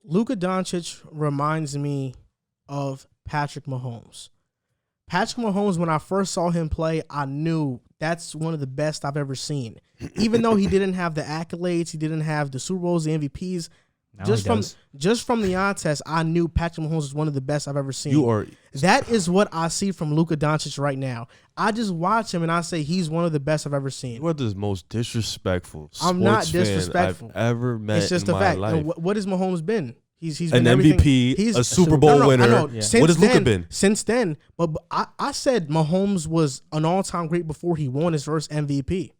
Luka Doncic reminds me of Patrick Mahomes. Patrick Mahomes, when I first saw him play, I knew that's one of the best I've ever seen. Even though he didn't have the accolades, he didn't have the Super Bowls, the MVPs. Just from the eye test, I knew Patrick Mahomes was one of the best I've ever seen. That is what I see from Luka Doncic right now. I just watch him and I say he's one of the best I've ever seen. You are the most disrespectful I'm not disrespectful. I've ever met it's just in a my fact. life. What has Mahomes been? He's an been MVP, he's a Super Bowl winner. I know. Yeah. What has Luka been? Since then, but I said Mahomes was an all-time great before he won his first MVP.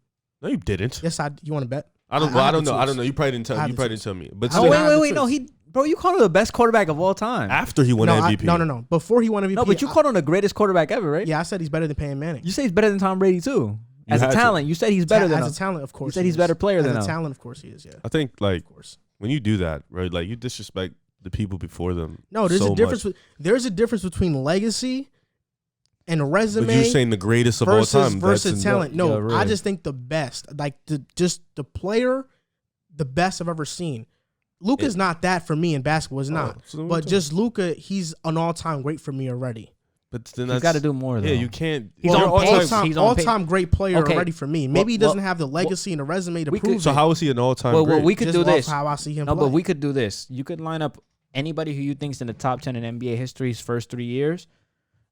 No, you didn't. Yes, you want to bet? I don't know. I don't know. You probably didn't tell me. But wait. No, bro, you called him the best quarterback of all time. After he won MVP. No. Before he won MVP. No, but you called him the greatest quarterback ever, right? Yeah, I said he's better than Peyton Manning. You say he's better than Tom Brady too. As a talent, you said he's better than him. As a talent, of course. You said he's a better player than him. As a talent, of course he is. Yeah. I think when you do that, right? Like you disrespect the people before them. No, there's a difference. There's a difference between legacy and resume. But you're saying the greatest of all time versus talent. No, really. I just think the best. Like the player, the best I've ever seen. Luka's not that for me in basketball. It's not. But just Luka, he's an all-time great for me already. But then he's got to do more, though. Yeah, you can't. He's all-time great player already for me. Maybe he doesn't have the legacy and the resume to prove it. So how is he an all-time great? Well, we could do this. How I see him play. But we could do this. You could line up anybody who you think's in the top 10 in NBA history's first 3 years,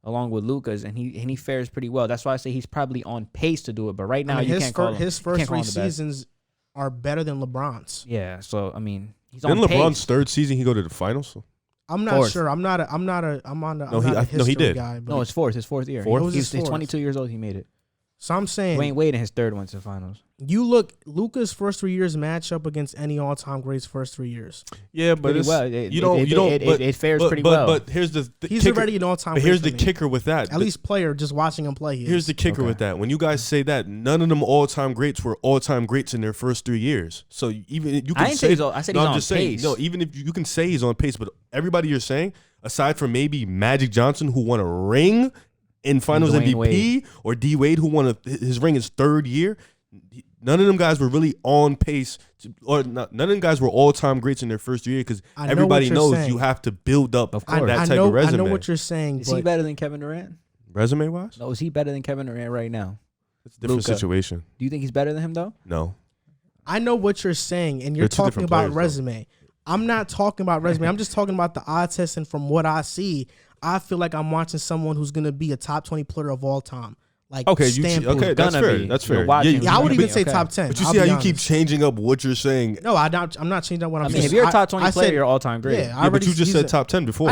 along with Luka's, and he fares pretty well. That's why I say he's probably on pace to do it. But right now, you can't call him. His first 3 seasons are better than LeBron's. Yeah. So I mean, he's on pace. LeBron's third season, he go to the finals. I'm not sure. I'm not a history guy. No, it's fourth. His fourth year. He's 22 years old. He made it. So I'm saying Dwayne Wade in his third went to the finals. You look Luka's first 3 years match up against any all-time great's first 3 years. Yeah, but it fares pretty well. But here's the he's kicker, already an all-time. But here's the kicker with that. At least player just watching him play. Here's the kicker with that. When you guys say that, none of them all-time greats were all-time greats in their first 3 years. So even you can say I said he's on pace. No, even if you can say he's on pace, but everybody you're saying, aside from maybe Magic Johnson, who won a ring in Finals MVP, Wade. Or D Wade, who won his ring his third year, none of them guys were really on pace, none of them guys were all-time greats in their first year because everybody knows you have to build up that type of resume. I know what you're saying. Is he better than Kevin Durant? Resume-wise? No, is he better than Kevin Durant right now? It's a different situation. Do you think he's better than him, though? No. I know what you're saying, and you're talking about resume. I'm not talking about resume. I'm just talking about the eye test, and from what I see, I feel like I'm watching someone who's going to be a top 20 player of all time. Like that's fair. That's fair. Yeah, I would even say top 10. But you see how you keep changing up what you're saying. No, I'm not changing up what I'm saying. If you're a top 20 player, you're all time great. Yeah, but you just said top 10 before.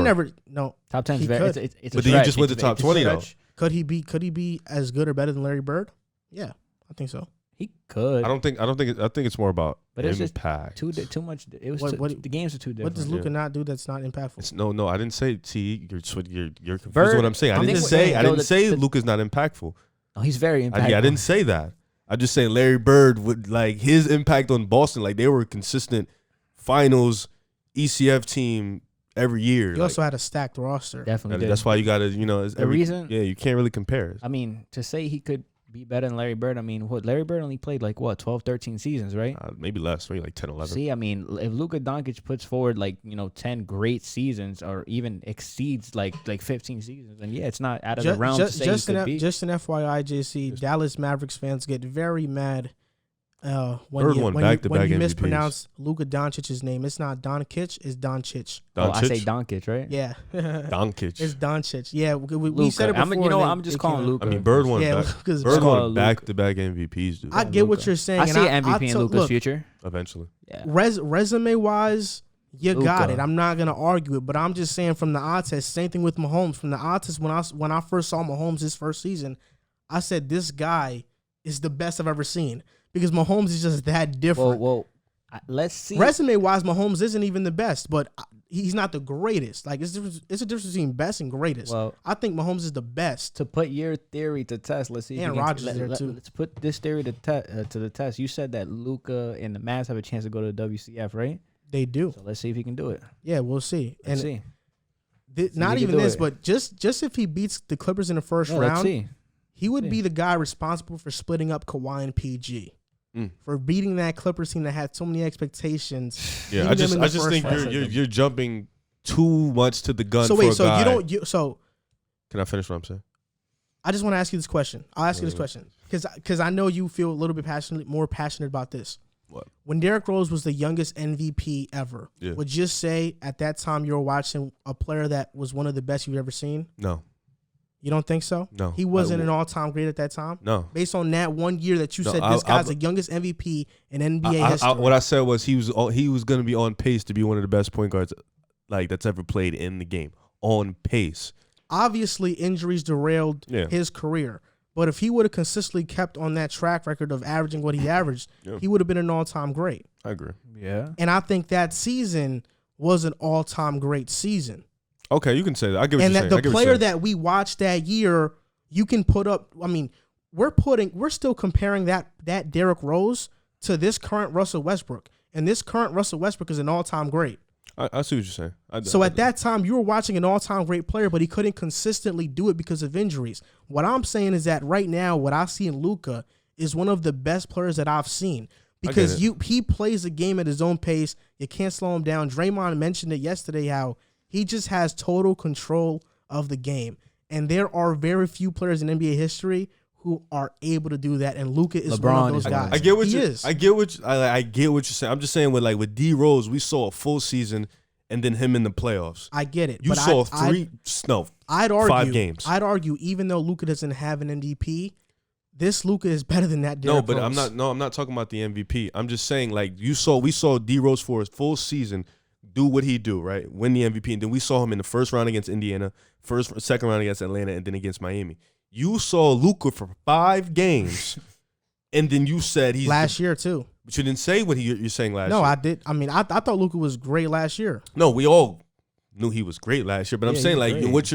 Top 10 is very. It's but then you just went to top 20 though. Could he be as good or better than Larry Bird? Yeah, I think so. He could. I think it's more about. But it's just too much. It was the games are too different. What does Luka not do that's not impactful? No, I didn't say. See, you're confused with what I'm saying. I didn't say Luka's not impactful. Oh, he's very impactful. I didn't say that. I'm just saying Larry Bird would like his impact on Boston. Like they were a consistent finals ECF team every year. He also had a stacked roster. Definitely. That's why you got to reason. Yeah, you can't really compare it. I mean, to say he could be better than Larry Bird. I mean, Larry Bird only played 12, 13 seasons, right? Maybe less, maybe like 10, 11. See, I mean, if Luka Doncic puts forward 10 great seasons or even exceeds like 15 seasons, then yeah, it's not out of the realm to say he could be. Just an FYI, JC, Dallas Mavericks fans get very mad when you mispronounce Luka Doncic's name. It's not Doncic, it's Doncic. Oh, I say Doncic, right? Yeah. Doncic. It's Doncic. Yeah, we said it before. I'm just calling Luka. I mean, Bird won back-to-back MVPs, dude. I get what you're saying. I see MVP in Luka's future. Eventually. Yeah. Resume-wise, you got it. I'm not going to argue it, but I'm just saying from the eye test, same thing with Mahomes. From the eye test, when I first saw Mahomes his first season, I said, this guy is the best I've ever seen. Because Mahomes is just that different. Well, let's see. Resume-wise, Mahomes isn't even the best, but he's not the greatest. Like it's a difference between best and greatest. Well, I think Mahomes is the best. To put your theory to test, let's see. And Rodgers there too. Let's put this theory to the test. You said that Luka and the Mavs have a chance to go to the WCF, right? They do. So let's see if he can do it. Yeah, we'll see. Let's see. Not even this, but just if he beats the Clippers in the first round, let's see. He would be the guy responsible for splitting up Kawhi and PG. for beating that Clippers team that had so many expectations. Yeah, I just think you're jumping too much to the gun. So can I finish what I'm saying? I just want to ask you this question. I'll ask you this question because I know you feel a little bit more passionate about this. What? When Derrick Rose was the youngest MVP ever, would you say at that time you were watching a player that was one of the best you've ever seen? No. You don't think so? No. He wasn't an all-time great at that time? No. Based on that 1 year that you said this guy's the youngest MVP in NBA history. What I said was he was going to be on pace to be one of the best point guards that's ever played in the game. On pace. Obviously, injuries derailed his career. But if he would have consistently kept on that track record of averaging what he averaged, he would have been an all-time great. I agree. Yeah. And I think that season was an all-time great season. Okay, you can say that. I get what you're saying. And the player that we watched that year, you can put up. I mean, we're still comparing that Derrick Rose to this current Russell Westbrook, and this current Russell Westbrook is an all-time great. I see what you're saying. At that time, you were watching an all-time great player, but he couldn't consistently do it because of injuries. What I'm saying is that right now, what I see in Luka is one of the best players that I've seen because he plays the game at his own pace. You can't slow him down. Draymond mentioned it yesterday how he just has total control of the game. And there are very few players in NBA history who are able to do that. And Luka is one of those guys. I get what you're saying. I'm just saying with D Rose, we saw a full season and then him in the playoffs. I get it. You saw 5 games. I'd argue even though Luka doesn't have an MVP, this Luka is better than that Derrick Rose. I'm not talking about the MVP. I'm just saying we saw D Rose for his full season do what he do, right? Win the MVP. And then we saw him in the first round against Indiana, second round against Atlanta, and then against Miami. You saw Luka for 5 games, and then you said he's last year too. But you didn't say what you're saying last year. No, I did. I mean, I thought Luka was great last year. No, we all knew he was great last year. But I'm saying what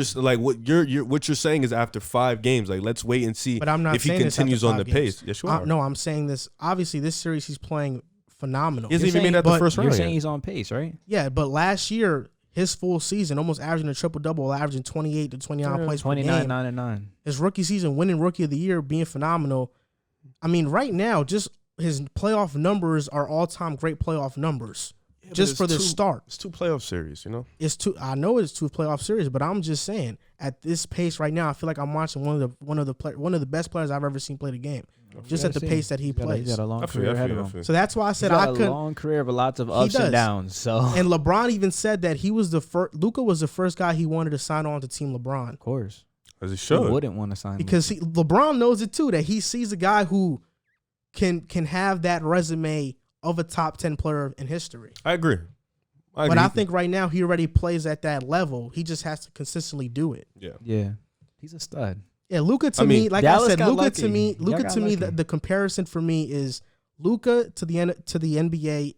you're saying is after 5 games, let's wait and see if he continues on the pace. Yes, you are. No, I'm saying this. Obviously, this series he's playing phenomenal. He hasn't even made that the first round. You're saying he's on pace, right? Yeah, but last year, his full season, almost averaging a triple-double, averaging 28 to 29 points per game. 29, 9, and 9. His rookie season, winning Rookie of the Year, being phenomenal. I mean, right now, just his playoff numbers are all-time great playoff numbers. Just for the start. It's 2 playoff series, you know? I know it's 2 playoff series, but I'm just saying, at this pace right now, I feel like I'm watching one of the best players I've ever seen play the game. Just at the pace that he plays. He's got a long career ahead of him. So that's why I said I couldn't. A long career, but lots of ups and downs. So and LeBron even said that he was the first. Luka was the first guy he wanted to sign on to Team LeBron. Of course, as he should. Who wouldn't want to sign because LeBron knows it too. That he sees a guy who can have that resume of a top 10 player in history. I agree. But I think right now he already plays at that level. He just has to consistently do it. Yeah, he's a stud. Yeah, Luka to me, like I said, Luka to me, the comparison for me is Luka to the NBA.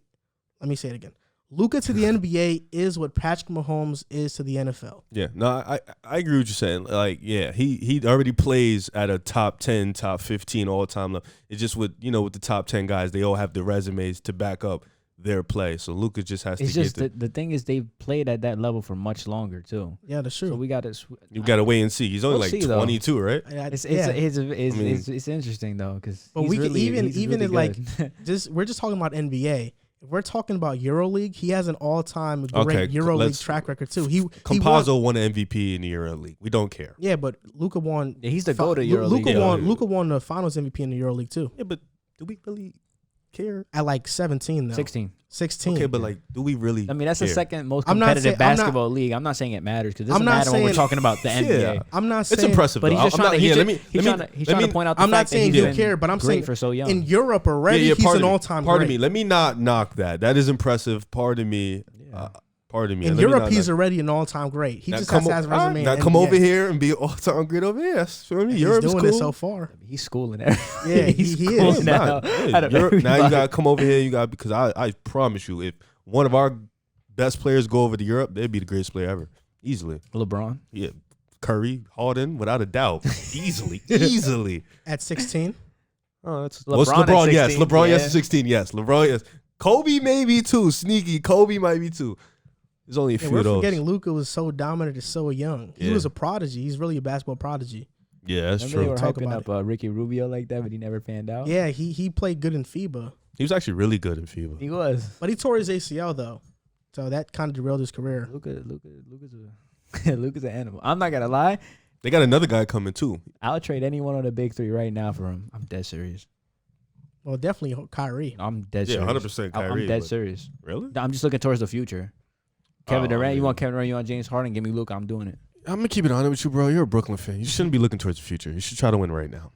Let me say it again. Luka to the NBA is what Patrick Mahomes is to the NFL. Yeah, no, I agree with you saying. He already plays at a top 10, top 15 all time level. It's just with the top 10 guys, they all have the resumes to back up their play. So Luka just has to get the thing is they've played at that level for much longer too. Yeah, that's true. So we got to wait and see. He's only 22, right? It's interesting though because we can we're just talking about NBA. If we're talking about EuroLeague, he has an all-time great EuroLeague track record too. Compazzo won an MVP in the EuroLeague. We don't care. Yeah, but Luka won. Yeah, he's the GOAT of EuroLeague. Luka won the Finals MVP in the EuroLeague too. Yeah, but do we really care? At 17 though. 16. Okay, but do we really? I mean, that's care? the second most competitive basketball league. I'm not saying it matters because it doesn't matter when we're talking about the NBA. I'm not saying it's impressive, but he's just trying to point out the I'm not fact saying that you care, but I'm saying for so young. In Europe already, he's an all-time great. Pardon me. Let me not knock that. That is impressive. Pardon me. Pardon me. In Europe, he's already an all-time great. He just has a resume. Now come over here and be an all-time great over here. Feel me? Europe's doing cool. it so far. He's schooling everything. Yeah, he is. Now you gotta come over here. Because I promise you, if one of our best players go over to Europe, they'd be the greatest player ever, easily. LeBron. Yeah, Curry, Harden, without a doubt, easily. At 16. Oh, that's LeBron. Yes, LeBron. Yes, at 16. Yes, LeBron. Yes, Kobe maybe too. Sneaky. Kobe might be too. There's only a few of those. We're forgetting Luka was so dominant and so young. He was a prodigy. He's really a basketball prodigy. Yeah, that's Remember they were true. Talk hyping about up Ricky Rubio like that, but he never panned out. Yeah, he played good in FIBA, He was actually really good in FIBA. He was. but he tore his ACL though, so that kind of derailed his career. Luka's an animal. I'm not gonna lie. They got another guy coming too. I'll trade anyone on the big three right now for him. I'm dead serious. Well, definitely Kyrie. I'm dead Yeah, serious. 100% I'm Kyrie. dead but- serious. Really? I'm just looking towards the future. Kevin Oh, Durant, I you mean- want Kevin Durant, you want James Harden, give me Luka, I'm doing it. I'm gonna keep it honest with you, bro. You're a Brooklyn fan. You shouldn't be looking towards the future. You should try to win right now.